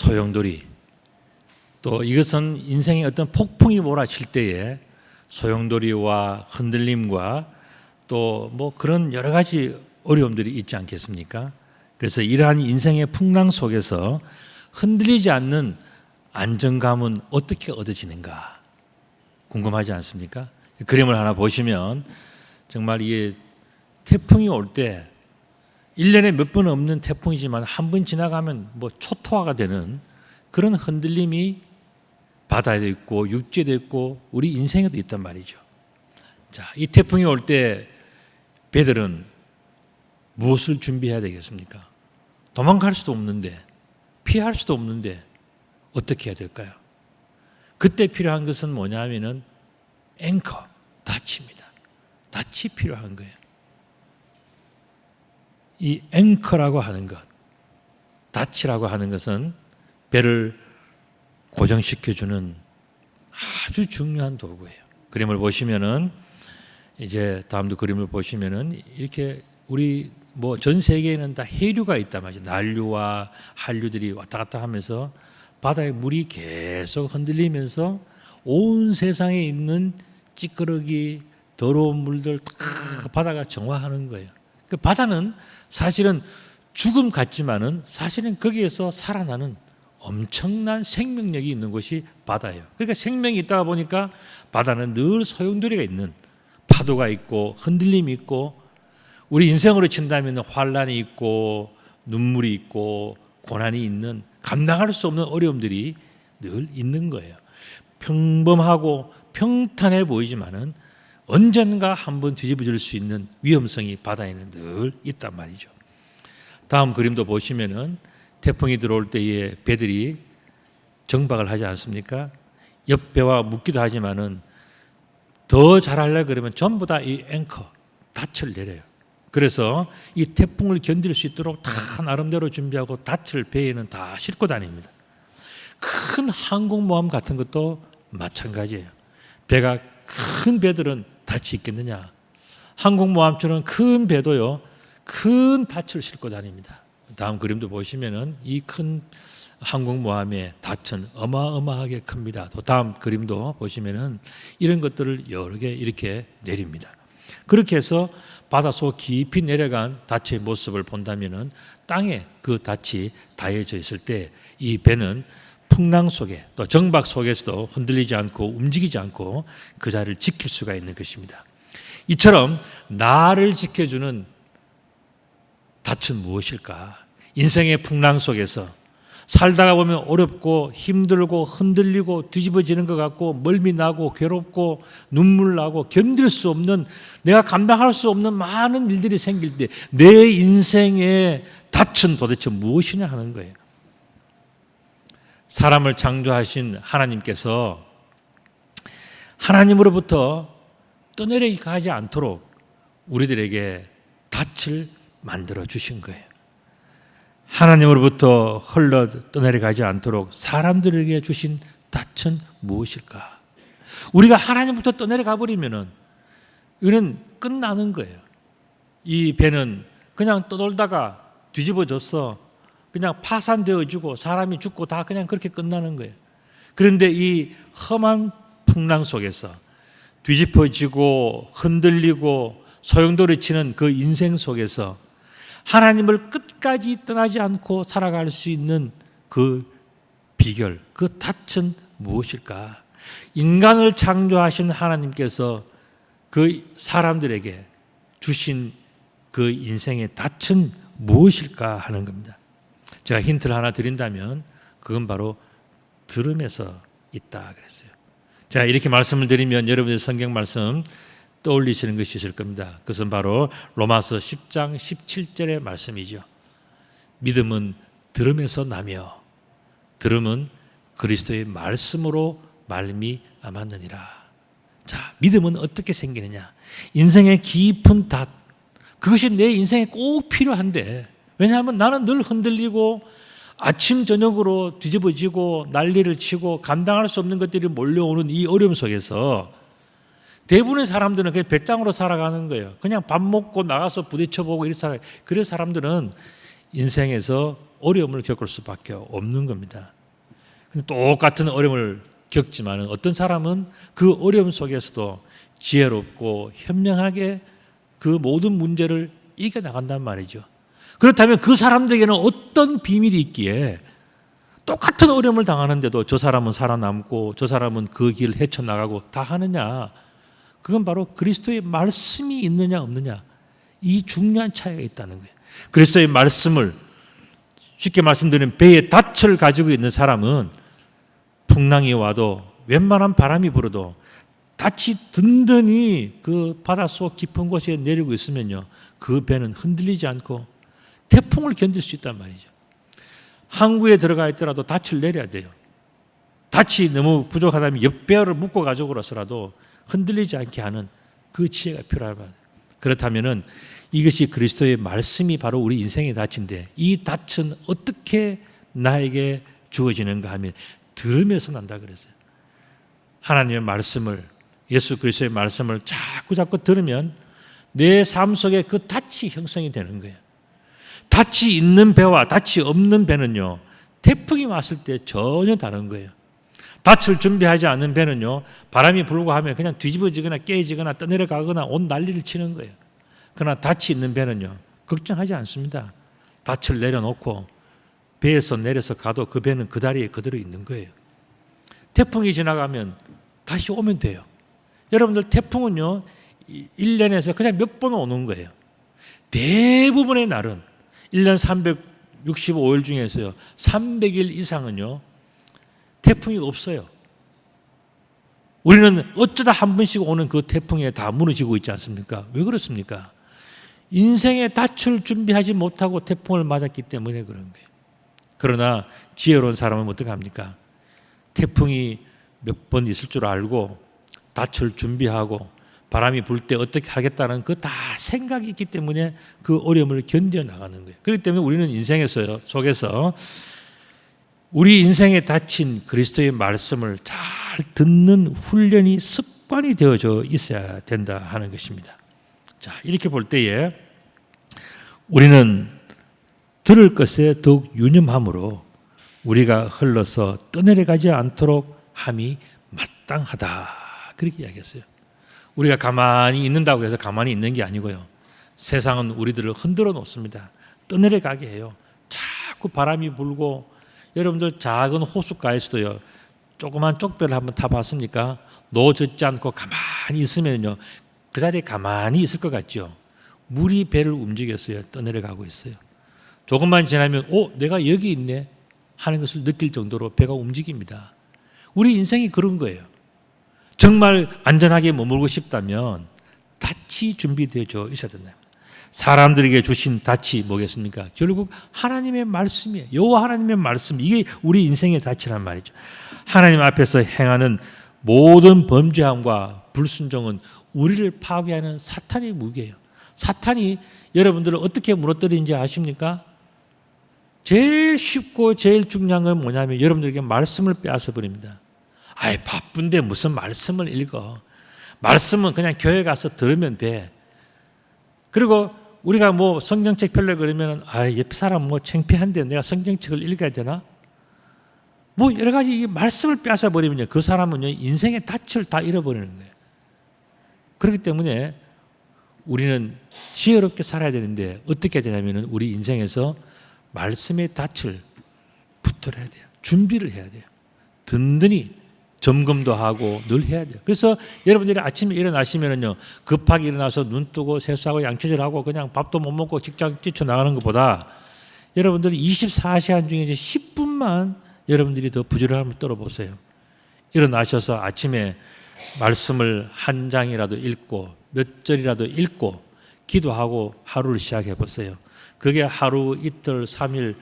소용돌이, 또 이것은 인생의 어떤 폭풍이 몰아칠 때에 소용돌이와 흔들림과 또 뭐 그런 여러 가지 어려움들이 있지 않겠습니까? 그래서 이러한 인생의 풍랑 속에서 흔들리지 않는 안정감은 어떻게 얻어지는가 궁금하지 않습니까? 그림을 하나 보시면 정말 이게 태풍이 올 때 1년에 몇 번 없는 태풍이지만 한 번 지나가면 뭐 초토화가 되는 그런 흔들림이 바다에도 있고 육지에도 있고 우리 인생에도 있단 말이죠. 자, 이 태풍이 올 때 배들은 무엇을 준비해야 되겠습니까? 도망갈 수도 없는데, 피할 수도 없는데 어떻게 해야 될까요? 그때 필요한 것은 뭐냐면은 앵커, 닻입니다. 닻이 필요한 거예요. 이 앵커라고 하는 것, 닻이라고 하는 것은 배를 고정시켜주는 아주 중요한 도구예요. 그림을 보시면은 이제 다음도 그림을 보시면은 이렇게 우리 뭐 전 세계에는 다 해류가 있단 말이죠. 난류와 한류들이 왔다 갔다 하면서 바다의 물이 계속 흔들리면서 온 세상에 있는 찌끄러기, 더러운 물들 다 바다가 정화하는 거예요. 그 바다는 사실은 죽음 같지만은 사실은 거기에서 살아나는 엄청난 생명력이 있는 곳이 바다예요. 그러니까 생명이 있다가 보니까 바다는 늘 소용돌이가 있는, 파도가 있고 흔들림이 있고, 우리 인생으로 친다면 환란이 있고 눈물이 있고 고난이 있는, 감당할 수 없는 어려움들이 늘 있는 거예요. 평범하고 평탄해 보이지만은 언젠가 한번 뒤집어질 수 있는 위험성이 바다에는 늘 있단 말이죠. 다음 그림도 보시면은 태풍이 들어올 때에 배들이 정박을 하지 않습니까? 옆배와 묶기도 하지만은 더 잘하려고 그러면 전부 다 이 앵커, 닻을 내려요. 그래서 이 태풍을 견딜 수 있도록 다 나름대로 준비하고 닻을 배에는 다 싣고 다닙니다. 큰 항공모함 같은 것도 마찬가지예요. 배가 큰 배들은 닻이 있겠느냐? 항공모함처럼 큰 배도요, 큰 닻을 싣고 다닙니다. 다음 그림도 보시면은 이 큰 항공모함의 닻은 어마어마하게 큽니다. 또 다음 그림도 보시면은 이런 것들을 여러 개 이렇게 내립니다. 그렇게 해서 바닷속 깊이 내려간 닻의 모습을 본다면은 땅에 그 닻이 닿여져 있을 때 이 배는 풍랑 속에 또 정박 속에서도 흔들리지 않고 움직이지 않고 그 자리를 지킬 수가 있는 것입니다. 이처럼 나를 지켜주는 닻은 무엇일까? 인생의 풍랑 속에서 살다가 보면 어렵고 힘들고 흔들리고 뒤집어지는 것 같고 멀미 나고 괴롭고 눈물 나고 견딜 수 없는, 내가 감당할 수 없는 많은 일들이 생길 때 내 인생의 닻은 도대체 무엇이냐 하는 거예요. 사람을 창조하신 하나님께서 하나님으로부터 떠내려가지 않도록 우리들에게 닻을 만들어 주신 거예요. 하나님으로부터 흘러 떠내려가지 않도록 사람들에게 주신 닻은 무엇일까? 우리가 하나님부터 떠내려가 버리면은 이는 끝나는 거예요. 이 배는 그냥 떠돌다가 뒤집어져서 그냥 파산되어지고 사람이 죽고 다 그냥 그렇게 끝나는 거예요. 그런데 이 험한 풍랑 속에서 뒤집어지고 흔들리고 소용돌이 치는 그 인생 속에서 하나님을 끝까지 떠나지 않고 살아갈 수 있는 그 비결, 그 닻은 무엇일까? 인간을 창조하신 하나님께서 그 사람들에게 주신 그 인생의 닻은 무엇일까 하는 겁니다. 제가 힌트를 하나 드린다면 그건 바로 들음에서 있다 그랬어요. 자, 이렇게 말씀을 드리면 여러분의 성경 말씀 떠올리시는 것이 있을 겁니다. 그것은 바로 로마서 10장 17절의 말씀이죠. 믿음은 들음에서 나며 들음은 그리스도의 말씀으로 말미암았느니라. 자, 믿음은 어떻게 생기느냐? 인생의 깊은 닷, 그것이 내 인생에 꼭 필요한데, 왜냐하면 나는 늘 흔들리고 아침 저녁으로 뒤집어지고 난리를 치고 감당할 수 없는 것들이 몰려오는 이 어려움 속에서 대부분의 사람들은 그냥 배짱으로 살아가는 거예요. 그냥 밥 먹고 나가서 부딪혀보고 이렇게 살아요. 그래서 사람들은 인생에서 어려움을 겪을 수밖에 없는 겁니다. 똑같은 어려움을 겪지만 어떤 사람은 그 어려움 속에서도 지혜롭고 현명하게 그 모든 문제를 이겨나간단 말이죠. 그렇다면 그 사람들에게는 어떤 비밀이 있기에 똑같은 어려움을 당하는데도 저 사람은 살아남고 저 사람은 그 길을 헤쳐나가고 다 하느냐? 그건 바로 그리스도의 말씀이 있느냐 없느냐, 이 중요한 차이가 있다는 거예요. 그리스도의 말씀을, 쉽게 말씀드리면 배에 닻을 가지고 있는 사람은 풍랑이 와도 웬만한 바람이 불어도 닻이 든든히 그 바닷속 깊은 곳에 내리고 있으면요, 그 배는 흔들리지 않고 태풍을 견딜 수 있단 말이죠. 항구에 들어가 있더라도 닻을 내려야 돼요. 닻이 너무 부족하다면 옆배를 묶어 가지고라서라도 흔들리지 않게 하는 그 지혜가 필요하다. 그렇다면은 이것이 그리스도의 말씀이 바로 우리 인생의 닻인데, 이 닻은 어떻게 나에게 주어지는가 하면 들으면서 난다 그랬어요. 하나님의 말씀을, 예수 그리스도의 말씀을 자꾸 들으면 내 삶 속에 그 닻이 형성이 되는 거예요. 닻이 있는 배와 닻이 없는 배는요, 태풍이 왔을 때 전혀 다른 거예요. 닻을 준비하지 않은 배는요, 바람이 불고 하면 그냥 뒤집어지거나 깨지거나 떠내려가거나 온 난리를 치는 거예요. 그러나 닻이 있는 배는요, 걱정하지 않습니다. 닻을 내려놓고 배에서 내려서 가도 그 배는 그 다리에 그대로 있는 거예요. 태풍이 지나가면 다시 오면 돼요. 여러분들, 태풍은요 1년에서 그냥 몇 번 오는 거예요. 대부분의 날은 1년 365일 중에서요 300일 이상은요 태풍이 없어요. 우리는 어쩌다 한 번씩 오는 그 태풍에 다 무너지고 있지 않습니까? 왜 그렇습니까? 인생의 닻을 준비하지 못하고 태풍을 맞았기 때문에 그런 거예요. 그러나 지혜로운 사람은 어떻게 합니까? 태풍이 몇 번 있을 줄 알고 닻을 준비하고 바람이 불 때 어떻게 하겠다는 그 다 생각이 있기 때문에 그 어려움을 견뎌 나가는 거예요. 그렇기 때문에 우리는 인생에서 속에서 우리 인생에 닫힌 그리스도의 말씀을 잘 듣는 훈련이 습관이 되어져 있어야 된다 하는 것입니다. 자, 이렇게 볼 때에 우리는 들을 것에 더욱 유념함으로 우리가 흘러서 떠내려가지 않도록 함이 마땅하다, 그렇게 이야기했어요. 우리가 가만히 있는다고 해서 가만히 있는 게 아니고요, 세상은 우리들을 흔들어 놓습니다. 떠내려가게 해요. 자꾸 바람이 불고, 여러분들 작은 호숫가에서도요 조그만 쪽배를 한번 타봤습니까? 놓젖지 않고 가만히 있으면요 그 자리에 가만히 있을 것 같죠. 물이 배를 움직였어요. 떠내려가고 있어요. 조금만 지나면 내가 여기 있네 하는 것을 느낄 정도로 배가 움직입니다. 우리 인생이 그런 거예요. 정말 안전하게 머물고 싶다면 닻이 준비되어 있어야 된다. 사람들에게 주신 닻이 뭐겠습니까? 결국 하나님의 말씀이에요. 여호와 하나님의 말씀, 이게 우리 인생의 닻이란 말이죠. 하나님 앞에서 행하는 모든 범죄함과 불순종은 우리를 파괴하는 사탄의 무기예요. 사탄이 여러분들을 어떻게 무너뜨리는지 아십니까? 제일 쉽고 제일 중요한 건 뭐냐면 여러분들에게 말씀을 빼앗아 버립니다. 바쁜데 무슨 말씀을 읽어. 말씀은 그냥 교회 가서 들으면 돼. 그리고 우리가 성경책 펴려고 그러면 옆 사람 창피한데 내가 성경책을 읽어야 되나? 여러 가지 이 말씀을 빼앗아 버리면 그 사람은 인생의 닻을 다 잃어버리는 거예요. 그렇기 때문에 우리는 지혜롭게 살아야 되는데 어떻게 되냐면 우리 인생에서 말씀의 닻을 붙들어야 돼요. 준비를 해야 돼요. 든든히 점검도 하고 늘 해야 돼요. 그래서 여러분들이 아침에 일어나시면은요, 급하게 일어나서 눈 뜨고 세수하고 양치질하고 그냥 밥도 못 먹고 직장 뛰쳐나가는 것보다 여러분들이 24시간 중에 이제 10분만 여러분들이 더 부지런함을 떨어보세요. 일어나셔서 아침에 말씀을 한 장이라도 읽고 몇 절이라도 읽고 기도하고 하루를 시작해 보세요. 그게 하루, 이틀, 3일,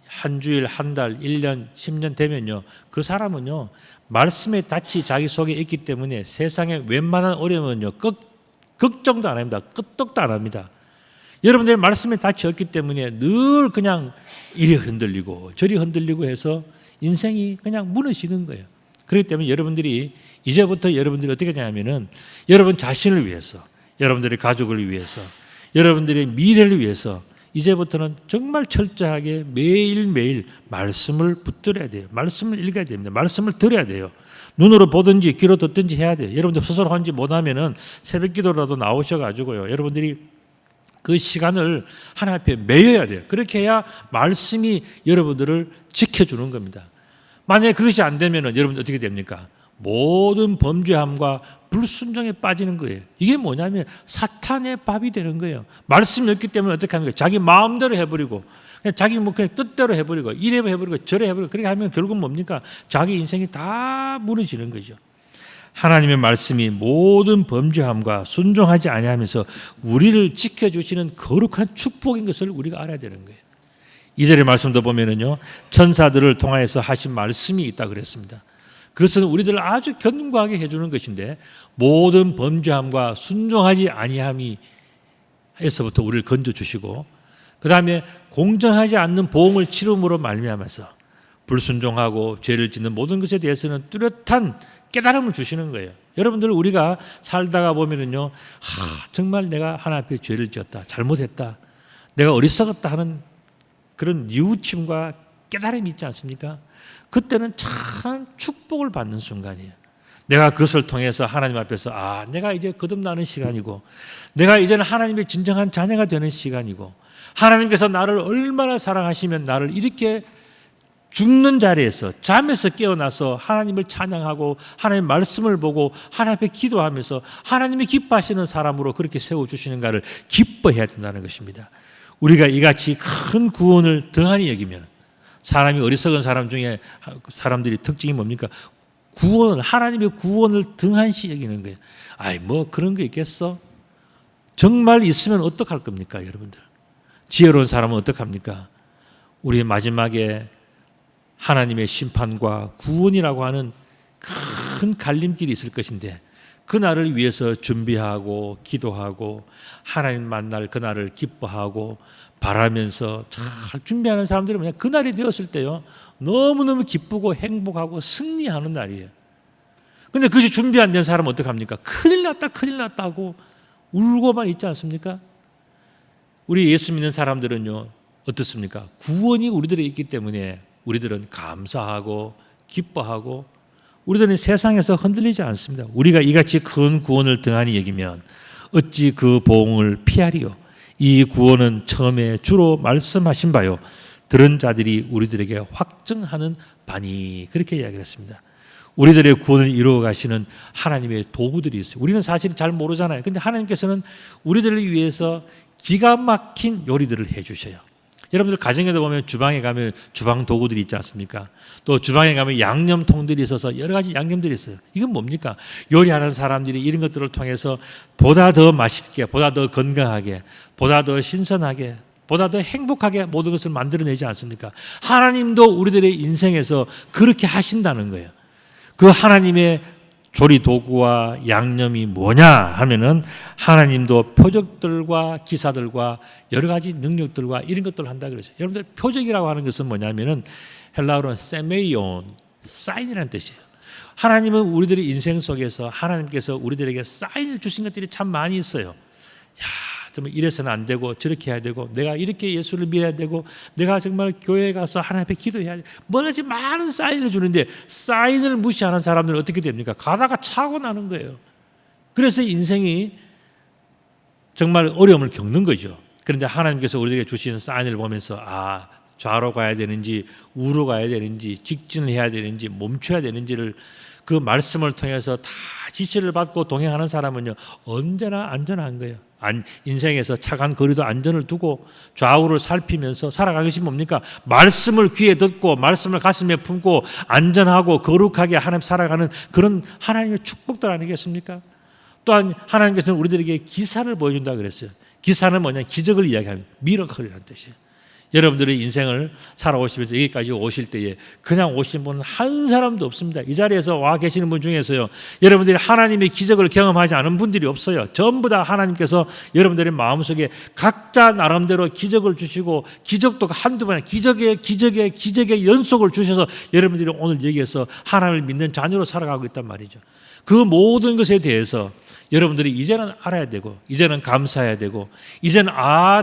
한 주일, 한 달, 1년, 10년 되면요, 그 사람은요 말씀의 닻이 자기 속에 있기 때문에 세상에 웬만한 어려움은요 걱정도 안 합니다. 끄떡도 안 합니다. 여러분들의 말씀의 닻이 없기 때문에 늘 그냥 이리 흔들리고 저리 흔들리고 해서 인생이 그냥 무너지는 거예요. 그렇기 때문에 여러분들이 이제부터 여러분들이 어떻게 하냐면은 여러분 자신을 위해서, 여러분들의 가족을 위해서, 여러분들의 미래를 위해서 이제부터는 정말 철저하게 매일매일 말씀을 붙들어야 돼요. 말씀을 읽어야 됩니다. 말씀을 들어야 돼요. 눈으로 보든지 귀로 듣든지 해야 돼요. 여러분들 스스로 하는지 못하면은 새벽 기도라도 나오셔가지고요. 여러분들이 그 시간을 하나님 앞에 매여야 돼요. 그렇게 해야 말씀이 여러분들을 지켜주는 겁니다. 만약에 그것이 안 되면은 여러분 어떻게 됩니까? 모든 범죄함과 불순종에 빠지는 거예요. 이게 뭐냐면 사탄의 밥이 되는 거예요. 말씀이 없기 때문에 어떻게 하는 거예요? 자기 마음대로 해버리고 그냥 자기 뭐 그냥 뜻대로 해버리고 이래 해버리고 저래 해버리고 그렇게 하면 결국 뭡니까? 자기 인생이 다 무너지는 거죠. 하나님의 말씀이 모든 범죄함과 순종하지 아니하면서 우리를 지켜주시는 거룩한 축복인 것을 우리가 알아야 되는 거예요. 2절의 말씀도 보면은요, 천사들을 통하여서 하신 말씀이 있다 그랬습니다. 그것은 우리들을 아주 견고하게 해주는 것인데 모든 범죄함과 순종하지 아니함이 에서부터 우리를 건져주시고 그 다음에 공정하지 않는 보응을 치름으로 말미암아서 불순종하고 죄를 짓는 모든 것에 대해서는 뚜렷한 깨달음을 주시는 거예요. 여러분들 우리가 살다가 보면은요, 정말 내가 하나님 앞에 죄를 지었다, 잘못했다, 내가 어리석었다 하는 그런 뉘우침과 깨달음이 있지 않습니까? 그때는 참 축복을 받는 순간이에요. 내가 그것을 통해서 하나님 앞에서 내가 이제 거듭나는 시간이고 내가 이제는 하나님의 진정한 자녀가 되는 시간이고 하나님께서 나를 얼마나 사랑하시면 나를 이렇게 죽는 자리에서 잠에서 깨어나서 하나님을 찬양하고 하나님의 말씀을 보고 하나님 앞에 기도하면서 하나님이 기뻐하시는 사람으로 그렇게 세워주시는가를 기뻐해야 된다는 것입니다. 우리가 이같이 큰 구원을 등한히 여기면 사람이 어리석은 사람 중에 사람들이 특징이 뭡니까? 하나님의 구원을 등한시 여기는 거예요. 뭐 그런 거 있겠어? 정말 있으면 어떡할 겁니까, 여러분들? 지혜로운 사람은 어떡합니까? 우리 마지막에 하나님의 심판과 구원이라고 하는 큰 갈림길이 있을 것인데 그날을 위해서 준비하고 기도하고 하나님 만날 그날을 기뻐하고 바라면서 잘 준비하는 사람들은 그냥 그날이 되었을 때요 너무너무 기쁘고 행복하고 승리하는 날이에요. 그런데 그것이 준비 안 된 사람은 어떡합니까? 큰일 났다 하고 울고만 있지 않습니까? 우리 예수 믿는 사람들은요 어떻습니까? 구원이 우리들에 있기 때문에 우리들은 감사하고 기뻐하고 우리들은 세상에서 흔들리지 않습니다. 우리가 이같이 큰 구원을 등한히 여기면 어찌 그 보응을 피하리요? 이 구원은 처음에 주로 말씀하신 바요 들은 자들이 우리들에게 확증하는 바니 그렇게 이야기했습니다. 우리들의 구원을 이루어 가시는 하나님의 도구들이 있어요. 우리는 사실 잘 모르잖아요. 그런데 하나님께서는 우리들을 위해서 기가 막힌 요리들을 해주셔요. 여러분들 가정에도 보면 주방에 가면 주방 도구들이 있지 않습니까? 또 주방에 가면 양념통들이 있어서 여러 가지 양념들이 있어요. 이건 뭡니까? 요리하는 사람들이 이런 것들을 통해서 보다 더 맛있게, 보다 더 건강하게, 보다 더 신선하게, 보다 더 행복하게 모든 것을 만들어내지 않습니까? 하나님도 우리들의 인생에서 그렇게 하신다는 거예요. 그 하나님의 조리 도구와 양념이 뭐냐 하면은 하나님도 표적들과 기사들과 여러 가지 능력들과 이런 것들을 한다 그러죠. 여러분들 표적이라고 하는 것은 뭐냐면은 헬라어로는 세메이온, 사인이라는 뜻이에요. 하나님은 우리들의 인생 속에서 하나님께서 우리들에게 사인을 주신 것들이 참 많이 있어요. 정말 이래서는 안 되고 저렇게 해야 되고 내가 이렇게 예수를 믿어야 되고 내가 정말 교회에 가서 하나님 앞에 기도해야 돼. 뭐든지 많은 사인을 주는데 사인을 무시하는 사람들은 어떻게 됩니까? 가다가 차고 나는 거예요. 그래서 인생이 정말 어려움을 겪는 거죠. 그런데 하나님께서 우리에게 주신 사인을 보면서 좌로 가야 되는지 우로 가야 되는지 직진을 해야 되는지 멈춰야 되는지를 그 말씀을 통해서 다 지시를 받고 동행하는 사람은요 언제나 안전한 거예요. 인생에서 차간 거리도 안전을 두고 좌우를 살피면서 살아가는 것이 뭡니까? 말씀을 귀에 듣고 말씀을 가슴에 품고 안전하고 거룩하게 하나님 살아가는 그런 하나님의 축복들 아니겠습니까? 또한 하나님께서는 우리들에게 기사를 보여준다 그랬어요. 기사는 뭐냐? 기적을 이야기하는 미러클이라는 뜻이에요. 여러분들의 인생을 살아오시면서 여기까지 오실 때에 그냥 오신 분은 한 사람도 없습니다. 이 자리에서 와 계시는 분 중에서요, 여러분들이 하나님의 기적을 경험하지 않은 분들이 없어요. 전부 다 하나님께서 여러분들의 마음속에 각자 나름대로 기적을 주시고, 기적도 한두 번, 기적의 연속을 주셔서 여러분들이 오늘 여기에서 하나님을 믿는 자녀로 살아가고 있단 말이죠. 그 모든 것에 대해서 여러분들이 이제는 알아야 되고, 이제는 감사해야 되고, 이제는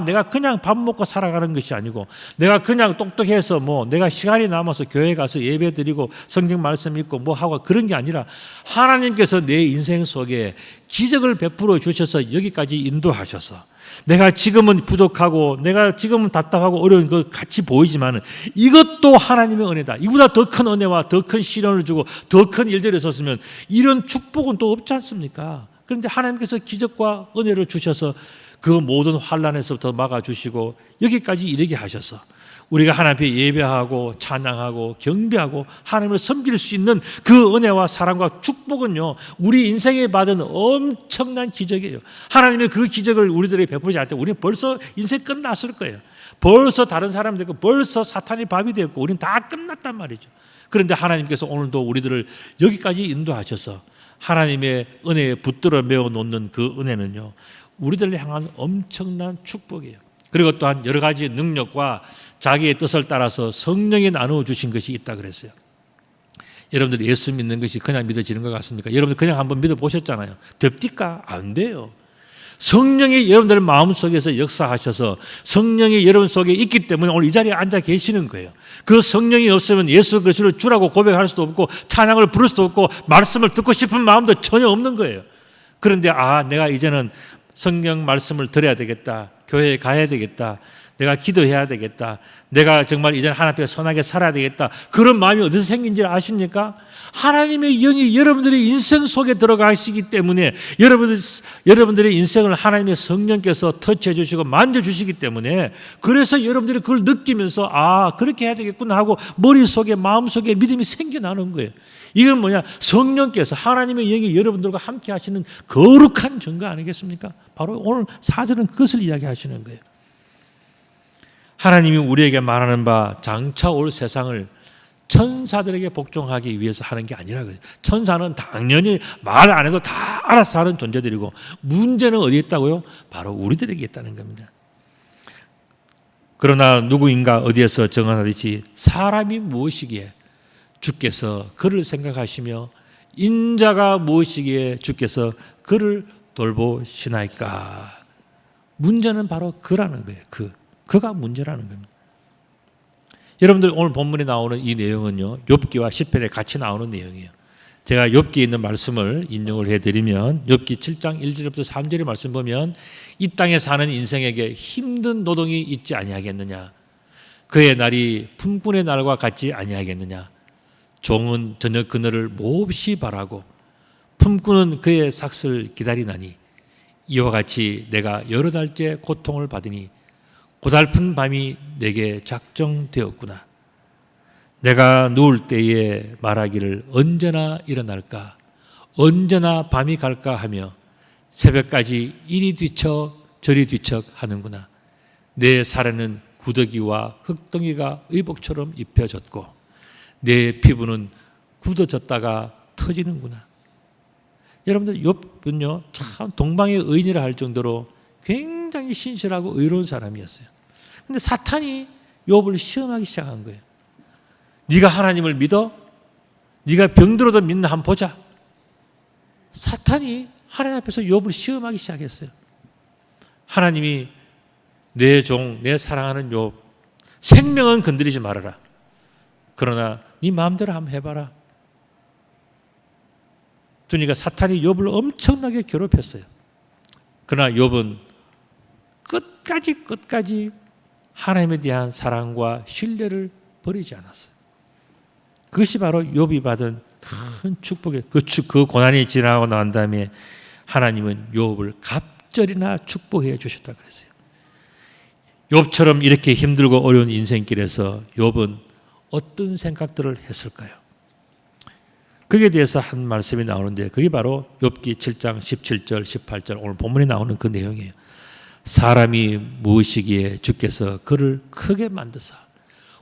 내가 그냥 밥 먹고 살아가는 것이 아니고, 내가 그냥 똑똑해서 내가 시간이 남아서 교회 가서 예배 드리고 성경 말씀 읽고 하고 그런 게 아니라, 하나님께서 내 인생 속에 기적을 베풀어 주셔서 여기까지 인도하셔서, 내가 지금은 부족하고 내가 지금은 답답하고 어려운 거 같이 보이지만 이것도 하나님의 은혜다. 이보다 더 큰 은혜와 더 큰 시련을 주고 더 큰 일들이 있었으면 이런 축복은 또 없지 않습니까? 그런데 하나님께서 기적과 은혜를 주셔서 그 모든 환난에서부터 막아주시고 여기까지 이르게 하셔서 우리가 하나님 앞에 예배하고 찬양하고 경배하고 하나님을 섬길 수 있는 그 은혜와 사랑과 축복은요, 우리 인생에 받은 엄청난 기적이에요. 하나님의 그 기적을 우리들에게 베푸지 않을 때 우리는 벌써 인생 끝났을 거예요. 벌써 다른 사람이 되고 벌써 사탄이 밥이 되었고 우리는 다 끝났단 말이죠. 그런데 하나님께서 오늘도 우리들을 여기까지 인도하셔서 하나님의 은혜에 붙들어 메워 놓는 그 은혜는요, 우리들을 향한 엄청난 축복이에요. 그리고 또한 여러 가지 능력과 자기의 뜻을 따라서 성령이 나누어 주신 것이 있다 그랬어요. 여러분들 예수 믿는 것이 그냥 믿어지는 것 같습니까? 여러분들 그냥 한번 믿어보셨잖아요. 됩니까? 안 돼요. 성령이 여러분들 마음속에서 역사하셔서 성령이 여러분 속에 있기 때문에 오늘 이 자리에 앉아 계시는 거예요. 그 성령이 없으면 예수 그리스도를 주라고 고백할 수도 없고 찬양을 부를 수도 없고 말씀을 듣고 싶은 마음도 전혀 없는 거예요. 그런데 내가 이제는 성경 말씀을 들어야 되겠다, 교회에 가야 되겠다, 내가 기도해야 되겠다, 내가 정말 이제는 하나님 앞에 선하게 살아야 되겠다, 그런 마음이 어디서 생긴지 아십니까? 하나님의 영이 여러분들의 인생 속에 들어가시기 때문에 여러분들의 인생을 하나님의 성령께서 터치해 주시고 만져주시기 때문에, 그래서 여러분들이 그걸 느끼면서 그렇게 해야 되겠구나 하고 머릿속에 마음속에 믿음이 생겨나는 거예요. 이건 뭐냐? 성령께서, 하나님의 영이 여러분들과 함께 하시는 거룩한 증거 아니겠습니까? 바로 오늘 4절은 그것을 이야기하시는 거예요. 하나님이 우리에게 말하는 바 장차 올 세상을 천사들에게 복종하기 위해서 하는 게 아니라 그래요. 천사는 당연히 말 안 해도 다 알아서 하는 존재들이고, 문제는 어디에 있다고요? 바로 우리들에게 있다는 겁니다. 그러나 누구인가 어디에서 정언하듯이 사람이 무엇이기에 주께서 그를 생각하시며 인자가 무엇이기에 주께서 그를 돌보시나이까. 문제는 바로 그라는 거예요. 그가 문제라는 겁니다. 여러분들 오늘 본문에 나오는 이 내용은요, 욥기와 시편에 같이 나오는 내용이에요. 제가 욥기에 있는 말씀을 인용을 해드리면, 욥기 7장 1절부터 3절의 말씀 보면, 이 땅에 사는 인생에게 힘든 노동이 있지 아니하겠느냐, 그의 날이 품꾼의 날과 같지 아니하겠느냐, 종은 저녁 그늘을 몹시 바라고 품꾼은 그의 삭슬 기다리나니, 이와 같이 내가 여러 달째 고통을 받으니 고달픈 밤이 내게 작정되었구나. 내가 누울 때에 말하기를 언제나 일어날까, 언제나 밤이 갈까 하며 새벽까지 이리 뒤척 저리 뒤척 하는구나. 내 살에는 구더기와 흙덩이가 의복처럼 입혀졌고 내 피부는 굳어졌다가 터지는구나. 여러분들 욥은요, 참 동방의 의인이라 할 정도로 굉장히 신실하고 의로운 사람이었어요. 근데 사탄이 욥을 시험하기 시작한 거예요. 네가 하나님을 믿어? 네가 병들어도 믿나 한번 보자. 사탄이 하나님 앞에서 욥을 시험하기 시작했어요. 하나님이 내 종, 내 사랑하는 욥, 생명은 건드리지 말아라. 그러나 네 마음대로 한번 해봐라. 그러니까 사탄이 욥을 엄청나게 괴롭혔어요. 그러나 욥은 끝까지 하나님에 대한 사랑과 신뢰를 버리지 않았어요. 그것이 바로 욥이 받은 큰 축복이에요. 그 고난이 지나고 난 다음에 하나님은 욥을 갑절이나 축복해 주셨다 그랬어요. 욥처럼 이렇게 힘들고 어려운 인생길에서 욥은 어떤 생각들을 했을까요? 거기에 대해서 한 말씀이 나오는데, 그게 바로 욥기 7장 17절 18절 오늘 본문에 나오는 그 내용이에요. 사람이 무엇이기에 주께서 그를 크게 만드사.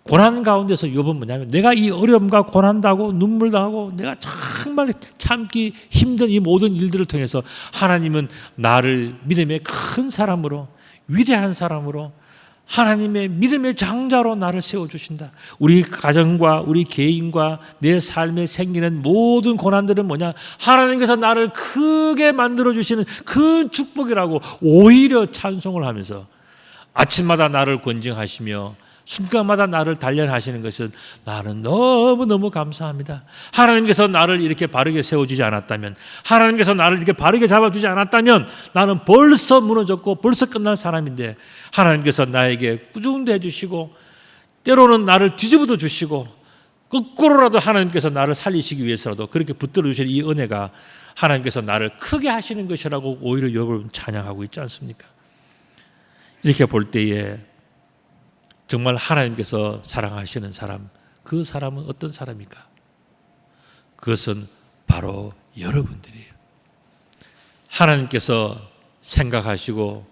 고난 가운데서 욥은 뭐냐면 내가 이 어려움과 고난당하고 눈물 당하고 내가 정말 참기 힘든 이 모든 일들을 통해서 하나님은 나를 믿음의 큰 사람으로, 위대한 사람으로, 하나님의 믿음의 장자로 나를 세워주신다. 우리 가정과 우리 개인과 내 삶에 생기는 모든 고난들은 뭐냐? 하나님께서 나를 크게 만들어주시는 큰 축복이라고 오히려 찬송을 하면서 아침마다 나를 권징하시며 순간마다 나를 단련하시는 것은 나는 너무너무 감사합니다. 하나님께서 나를 이렇게 바르게 세워주지 않았다면, 하나님께서 나를 이렇게 바르게 잡아주지 않았다면 나는 벌써 무너졌고 벌써 끝난 사람인데 하나님께서 나에게 꾸중도 해주시고 때로는 나를 뒤집어도 주시고 거꾸로라도 하나님께서 나를 살리시기 위해서라도 그렇게 붙들어 주시는 이 은혜가 하나님께서 나를 크게 하시는 것이라고 오히려 욥을 찬양하고 있지 않습니까? 이렇게 볼 때에 정말 하나님께서 사랑하시는 사람, 그 사람은 어떤 사람입니까? 그것은 바로 여러분들이에요. 하나님께서 생각하시고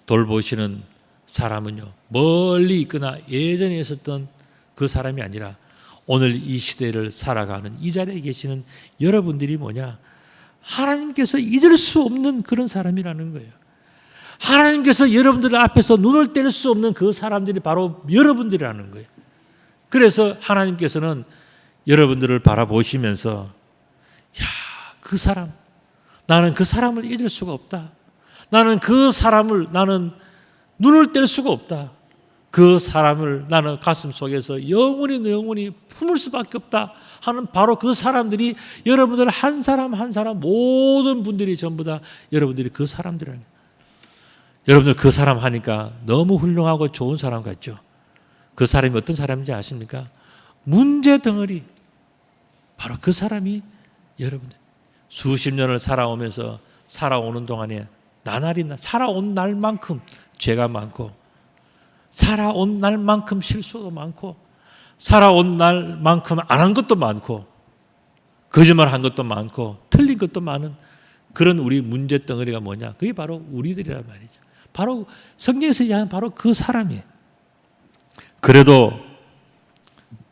돌보시는 사람은요, 멀리 있거나 예전에 있었던 그 사람이 아니라 오늘 이 시대를 살아가는 이 자리에 계시는 여러분들이 뭐냐? 하나님께서 잊을 수 없는 그런 사람이라는 거예요. 하나님께서 여러분들 앞에서 눈을 뗄 수 없는 그 사람들이 바로 여러분들이라는 거예요. 그래서 하나님께서는 여러분들을 바라보시면서 야, 그 사람, 나는 그 사람을 잊을 수가 없다. 나는 그 사람을 나는 눈을 뗄 수가 없다. 그 사람을 나는 가슴 속에서 영원히 품을 수밖에 없다 하는 바로 그 사람들이 여러분들 한 사람 한 사람 모든 분들이 전부 다 여러분들이 그 사람들이라는 거예요. 여러분들 그 사람 하니까 너무 훌륭하고 좋은 사람 같죠? 그 사람이 어떤 사람인지 아십니까? 문제 덩어리. 바로 그 사람이 여러분들. 수십 년을 살아오면서 살아오는 동안에 나날이 살아온 날만큼 죄가 많고 살아온 날만큼 실수도 많고 살아온 날만큼 안 한 것도 많고 거짓말 한 것도 많고 틀린 것도 많은 그런 우리 문제 덩어리가 뭐냐? 그게 바로 우리들이란 말이죠. 바로 성경에서 이야기하는 바로 그 사람이에요. 그래도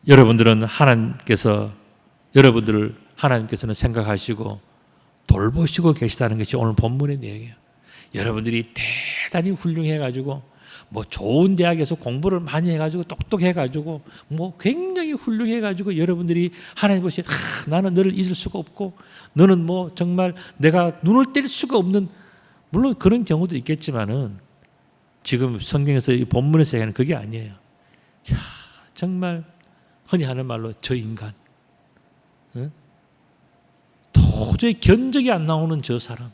여러분들은 여러분들을 하나님께서는 생각하시고 돌보시고 계시다는 것이 오늘 본문의 내용이에요. 여러분들이 대단히 훌륭해가지고 뭐 좋은 대학에서 공부를 많이 해가지고 똑똑해가지고 뭐 굉장히 훌륭해가지고 여러분들이 하나님 보시기에 나는 너를 잊을 수가 없고 너는 뭐 정말 내가 눈을 뗄 수가 없는, 물론 그런 경우도 있겠지만은 지금 성경에서 이 본문에서 얘기하는 그게 아니에요. 야, 정말 흔히 하는 말로 저 인간, 도저히 견적이 안 나오는 저 사람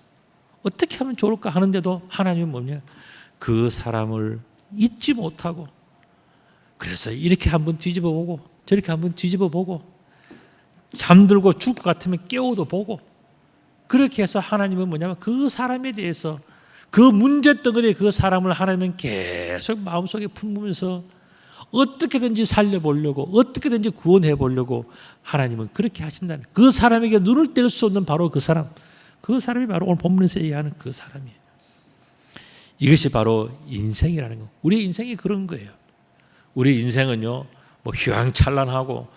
어떻게 하면 좋을까 하는데도 하나님은 뭐냐? 그 사람을 잊지 못하고 그래서 이렇게 한번 뒤집어 보고 저렇게 한번 뒤집어 보고 잠들고 죽을 것 같으면 깨워도 보고 그렇게 해서 하나님은 뭐냐면 그 사람에 대해서 그 문제덩어리에 그 사람을 하나님은 계속 마음속에 품으면서 어떻게든지 살려보려고 어떻게든지 구원해 보려고 하나님은 그렇게 하신다는, 그 사람에게 눈을 뗄 수 없는 바로 그 사람, 그 사람이 바로 오늘 본문에서 얘기하는 그 사람이에요. 이것이 바로 인생이라는 거. 우리 인생이 그런 거예요. 우리 인생은요, 뭐 휘황찬란하고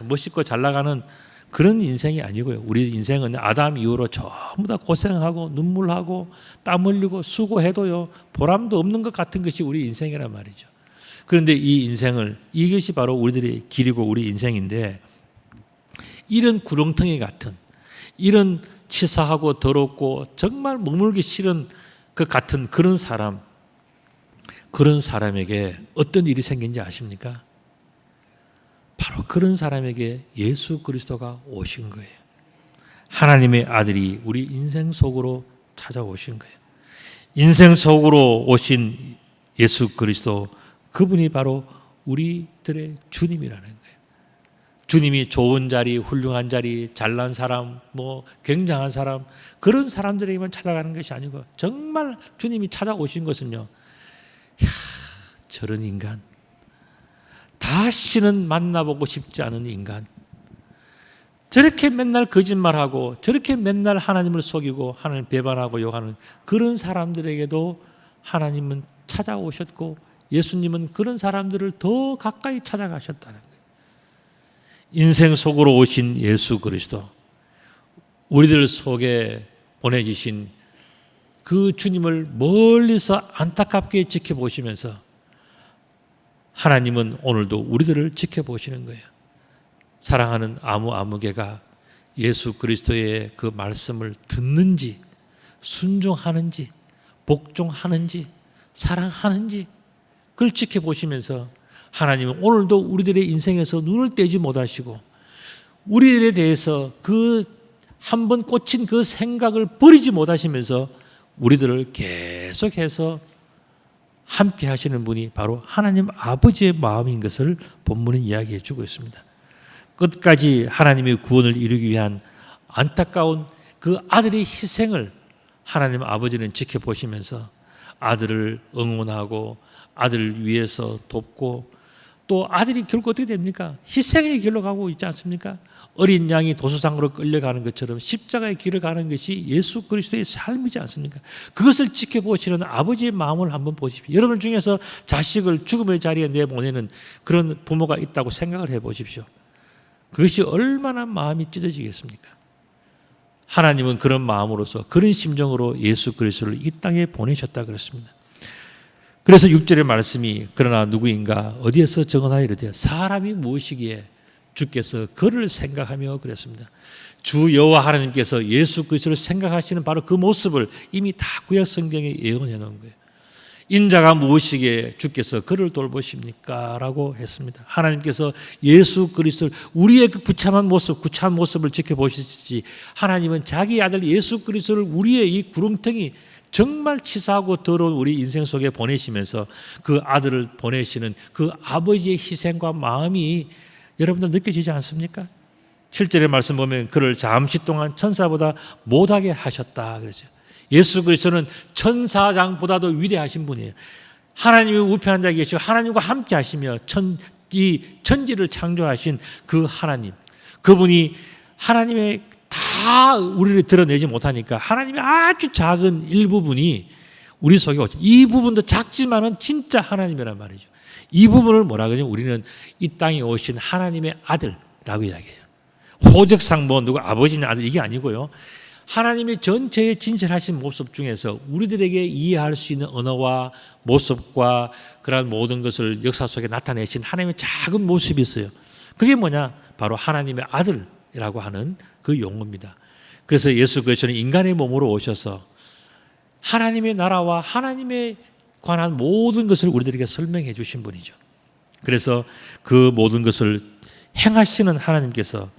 멋있고 잘 나가는 그런 인생이 아니고요. 우리 인생은 아담 이후로 전부 다 고생하고 눈물하고 땀 흘리고 수고해도요 보람도 없는 것 같은 것이 우리 인생이란 말이죠. 그런데 이 인생을, 이것이 바로 우리들의 길이고 우리 인생인데, 이런 구렁텅이 같은, 이런 치사하고 더럽고 정말 머물기 싫은 그 같은 그런 사람에게 어떤 일이 생긴지 아십니까? 바로 그런 사람에게 예수 그리스도가 오신 거예요. 하나님의 아들이 우리 인생 속으로 찾아오신 거예요. 인생 속으로 오신 예수 그리스도, 그분이 바로 우리들의 주님이라는 거예요. 주님이 좋은 자리, 훌륭한 자리, 잘난 사람, 뭐 굉장한 사람, 그런 사람들에게만 찾아가는 것이 아니고 정말 주님이 찾아오신 것은요, 저런 인간, 다시는 만나보고 싶지 않은 인간, 저렇게 맨날 거짓말하고 저렇게 맨날 하나님을 속이고 하나님을 배반하고 욕하는 그런 사람들에게도 하나님은 찾아오셨고 예수님은 그런 사람들을 더 가까이 찾아가셨다는 거예요. 인생 속으로 오신 예수 그리스도, 우리들 속에 보내주신 그 주님을 멀리서 안타깝게 지켜보시면서 하나님은 오늘도 우리들을 지켜보시는 거예요. 사랑하는 아무개가 예수 그리스도의 그 말씀을 듣는지, 순종하는지, 복종하는지, 사랑하는지 그걸 지켜보시면서 하나님은 오늘도 우리들의 인생에서 눈을 떼지 못하시고 우리들에 대해서 그 한 번 꽂힌 그 생각을 버리지 못하시면서 우리들을 계속해서 함께 하시는 분이 바로 하나님 아버지의 마음인 것을 본문은 이야기해 주고 있습니다. 끝까지 하나님의 구원을 이루기 위한 안타까운 그 아들의 희생을 하나님 아버지는 지켜보시면서 아들을 응원하고 아들을 위해서 돕고 또 아들이 결국 어떻게 됩니까? 희생의 길로 가고 있지 않습니까? 어린 양이 도수상으로 끌려가는 것처럼 십자가의 길을 가는 것이 예수 그리스도의 삶이지 않습니까? 그것을 지켜보시는 아버지의 마음을 한번 보십시오. 여러분 중에서 자식을 죽음의 자리에 내보내는 그런 부모가 있다고 생각을 해보십시오. 그것이 얼마나 마음이 찢어지겠습니까? 하나님은 그런 마음으로서 그런 심정으로 예수 그리스도를 이 땅에 보내셨다 그랬습니다. 그래서 6절의 말씀이 그러나 누구인가 어디에서 정언하여 이르되 사람이 무엇이기에 주께서 그를 생각하며 그랬습니다. 주 여호와 하나님께서 예수 그리스도를 생각하시는 바로 그 모습을 이미 다 구약 성경에 예언해 놓은 거예요. 인자가 무엇이기에 주께서 그를 돌보십니까? 라고 했습니다. 하나님께서 예수 그리스도를 우리의 그 구차한 모습을 지켜보시지 하나님은 자기 아들 예수 그리스도를 우리의 이 구렁텅이 정말 치사하고 더러운 우리 인생 속에 보내시면서 그 아들을 보내시는 그 아버지의 희생과 마음이 여러분들 느껴지지 않습니까? 7절의 말씀 보면 그를 잠시 동안 천사보다 못하게 하셨다 그랬어요. 예수 그리스도는 천사장보다도 위대하신 분이에요. 하나님의 우편한 자에 계시고 하나님과 함께 하시며 이 천지를 창조하신 그 하나님, 그분이 하나님의 다 우리를 드러내지 못하니까 하나님의 아주 작은 일부분이 우리 속에 오죠. 이 부분도 작지만은 진짜 하나님이란 말이죠. 이 부분을 뭐라 그러냐면 우리는 이 땅에 오신 하나님의 아들라고 이야기해요. 호적상 뭐 누구 아버지냐 아들 이게 아니고요. 하나님의 전체의 진실하신 모습 중에서 우리들에게 이해할 수 있는 언어와 모습과 그러한 모든 것을 역사 속에 나타내신 하나님의 작은 모습이 있어요. 그게 뭐냐? 바로 하나님의 아들이라고 하는 그 용어입니다. 그래서 예수 그리스도는 인간의 몸으로 오셔서 하나님의 나라와 하나님의 관한 모든 것을 우리들에게 설명해 주신 분이죠. 그래서 그 모든 것을 행하시는 하나님께서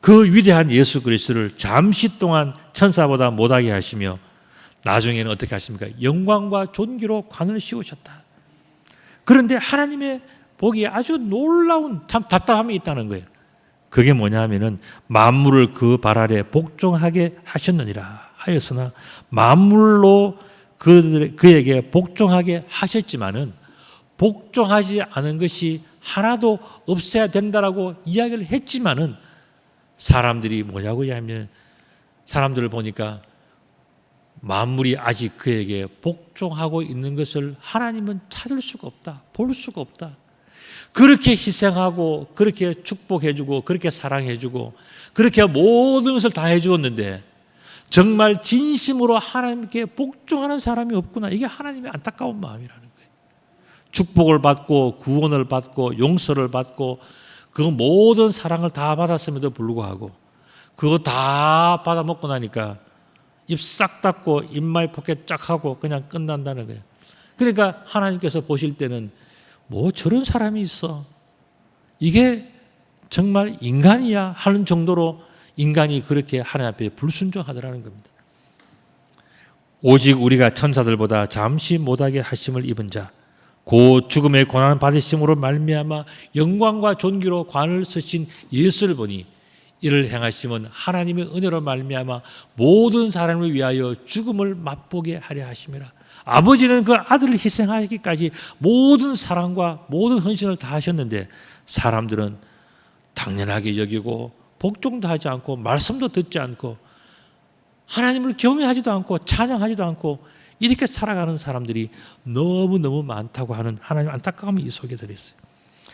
그 위대한 예수 그리스도를 잠시 동안 천사보다 못하게 하시며 나중에는 어떻게 하십니까? 영광과 존귀로 관을 씌우셨다. 그런데 하나님의 보기에 아주 놀라운 참 답답함이 있다는 거예요. 그게 뭐냐 하면은 만물을 그 발 아래 복종하게 하셨느니라 하였으나 만물로 그에게 복종하게 하셨지만은 복종하지 않은 것이 하나도 없어야 된다라고 이야기를 했지만은 사람들이 뭐냐고 하면 사람들을 보니까 만물이 아직 그에게 복종하고 있는 것을 하나님은 찾을 수가 없다. 볼 수가 없다. 그렇게 희생하고 그렇게 축복해주고 그렇게 사랑해주고 그렇게 모든 것을 다 해주었는데 정말 진심으로 하나님께 복종하는 사람이 없구나. 이게 하나님의 안타까운 마음이라는 거예요. 축복을 받고 구원을 받고 용서를 받고 그 모든 사랑을 다 받았음에도 불구하고 그거 다 받아먹고 나니까 입 싹 닫고 입마에 포켓 쫙 하고 그냥 끝난다는 거예요. 그러니까 하나님께서 보실 때는 뭐 저런 사람이 있어. 이게 정말 인간이야 하는 정도로 인간이 그렇게 하나님 앞에 불순종하더라는 겁니다. 오직 우리가 천사들보다 잠시 못하게 하심을 입은 자 곧 죽음의 고난을 받으심으로 말미암아 영광과 존귀로 관을 쓰신 예수를 보니 이를 행하심은 하나님의 은혜로 말미암아 모든 사람을 위하여 죽음을 맛보게 하려 하심이라. 아버지는 그 아들을 희생하기까지 모든 사랑과 모든 헌신을 다 하셨는데 사람들은 당연하게 여기고 복종도 하지 않고 말씀도 듣지 않고 하나님을 경외하지도 않고 찬양하지도 않고 이렇게 살아가는 사람들이 너무너무 많다고 하는 하나님의 안타까움이 이 속에 들어있어요.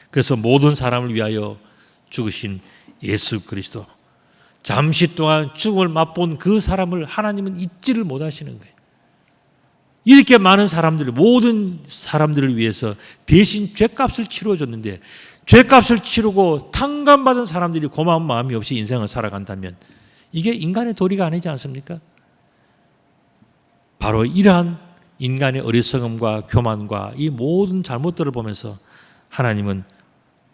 그래서 모든 사람을 위하여 죽으신 예수 그리스도, 잠시 동안 죽음을 맛본 그 사람을 하나님은 잊지를 못하시는 거예요. 이렇게 많은 사람들, 모든 사람들을 위해서 대신 죗값을 치러줬는데, 죗값을 치르고 탕감받은 사람들이 고마운 마음이 없이 인생을 살아간다면 이게 인간의 도리가 아니지 않습니까? 바로 이러한 인간의 어리석음과 교만과 이 모든 잘못들을 보면서 하나님은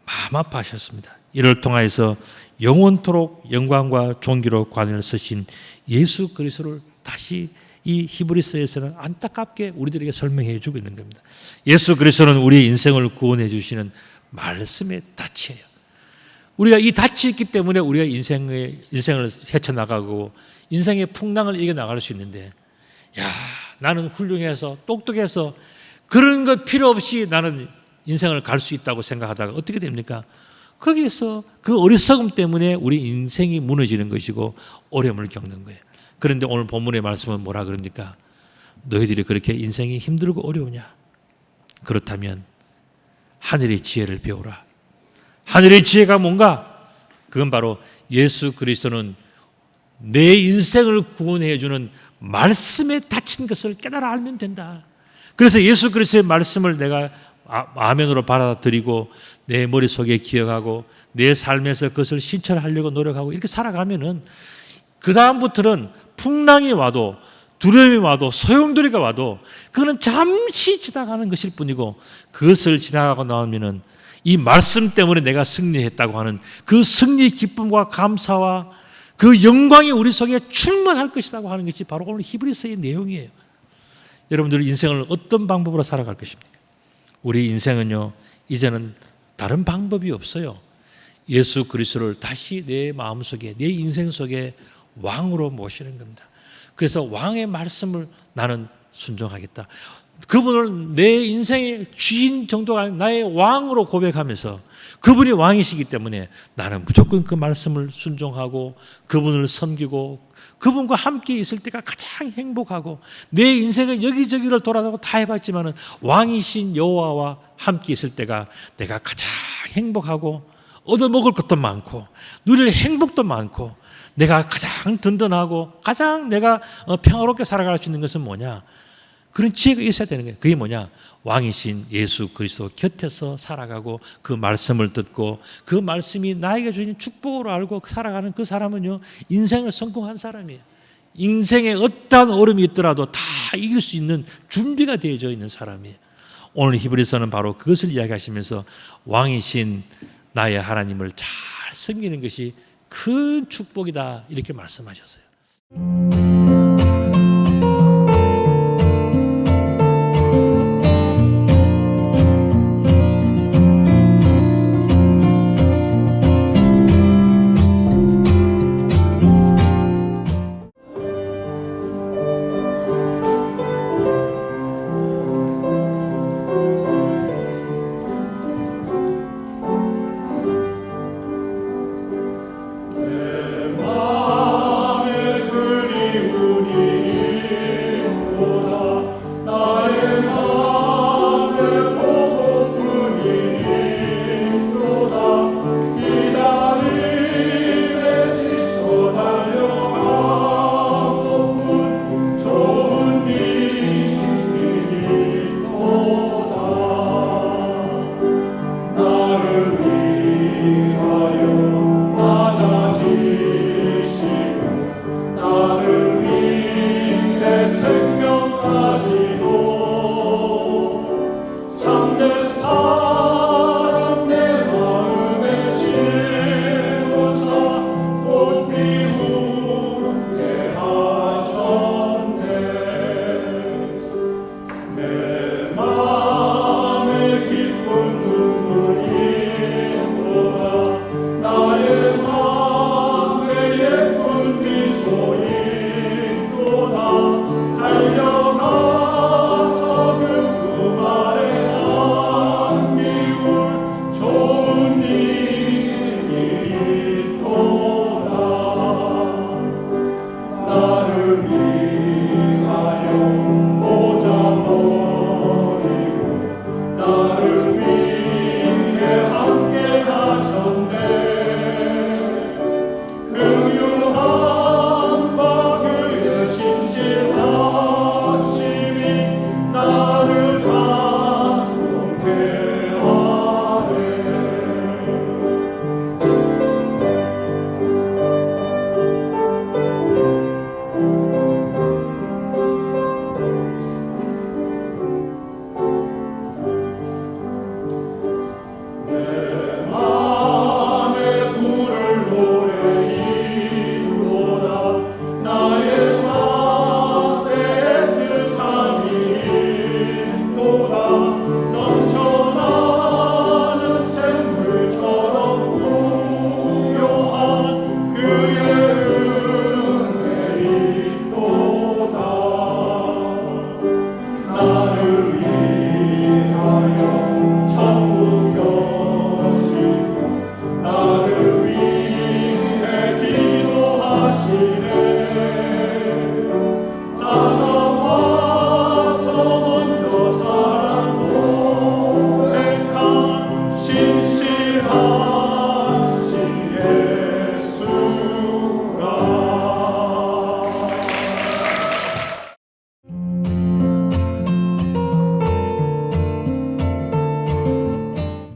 마음 아파하셨습니다. 이를 통하여서 영원토록 영광과 존귀로 관을 서신 예수 그리스도를 다시 이 히브리서에서는 안타깝게 우리들에게 설명해 주고 있는 겁니다. 예수 그리스도는 우리의 인생을 구원해 주시는 말씀의 닻이에요. 우리가 이 닻이 있기 때문에 우리가 인생을 헤쳐나가고 인생의 풍랑을 이겨나갈 수 있는데, 야, 나는 훌륭해서 똑똑해서 그런 것 필요 없이 나는 인생을 갈 수 있다고 생각하다가 어떻게 됩니까? 거기에서 그 어리석음 때문에 우리 인생이 무너지는 것이고 어려움을 겪는 거예요. 그런데 오늘 본문의 말씀은 뭐라 그럽니까? 너희들이 그렇게 인생이 힘들고 어려우냐? 그렇다면 하늘의 지혜를 배우라. 하늘의 지혜가 뭔가? 그건 바로 예수 그리스도는 내 인생을 구원해 주는 말씀에 닫힌 것을 깨달아 알면 된다. 그래서 예수 그리스도의 말씀을 내가 아멘으로 받아들이고 내 머릿속에 기억하고 내 삶에서 그것을 실천하려고 노력하고 이렇게 살아가면은 그 다음부터는 풍랑이 와도 두려움이 와도 소용돌이가 와도 그거는 잠시 지나가는 것일 뿐이고, 그것을 지나가고 나오면은 이 말씀 때문에 내가 승리했다고 하는 그 승리의 기쁨과 감사와 그 영광이 우리 속에 충만할 것이라고 하는 것이 바로 오늘 히브리서의 내용이에요. 여러분들 인생을 어떤 방법으로 살아갈 것입니까? 우리 인생은요, 이제는 다른 방법이 없어요. 예수 그리스도를 다시 내 마음속에, 내 인생 속에 왕으로 모시는 겁니다. 그래서 왕의 말씀을 나는 순종하겠다. 그분을 내 인생의 주인 정도가 아닌 나의 왕으로 고백하면서 그분이 왕이시기 때문에 나는 무조건 그 말씀을 순종하고 그분을 섬기고 그분과 함께 있을 때가 가장 행복하고, 내 인생은 여기저기를 돌아다니고 다 해봤지만은 왕이신 여호와와 함께 있을 때가 내가 가장 행복하고 얻어먹을 것도 많고 누릴 행복도 많고 내가 가장 든든하고 가장 내가 평화롭게 살아갈 수 있는 것은 뭐냐? 그런 지혜가 있어야 되는 거예요. 그게 뭐냐? 왕이신 예수 그리스도 곁에서 살아가고 그 말씀을 듣고 그 말씀이 나에게 주는 축복으로 알고 살아가는 그 사람은요, 인생을 성공한 사람이에요. 인생에 어떠한 어려움이 있더라도 다 이길 수 있는 준비가 되어져 있는 사람이에요. 오늘 히브리서는 바로 그것을 이야기하시면서 왕이신 나의 하나님을 잘 섬기는 것이 큰 축복이다, 이렇게 말씀하셨어요. 내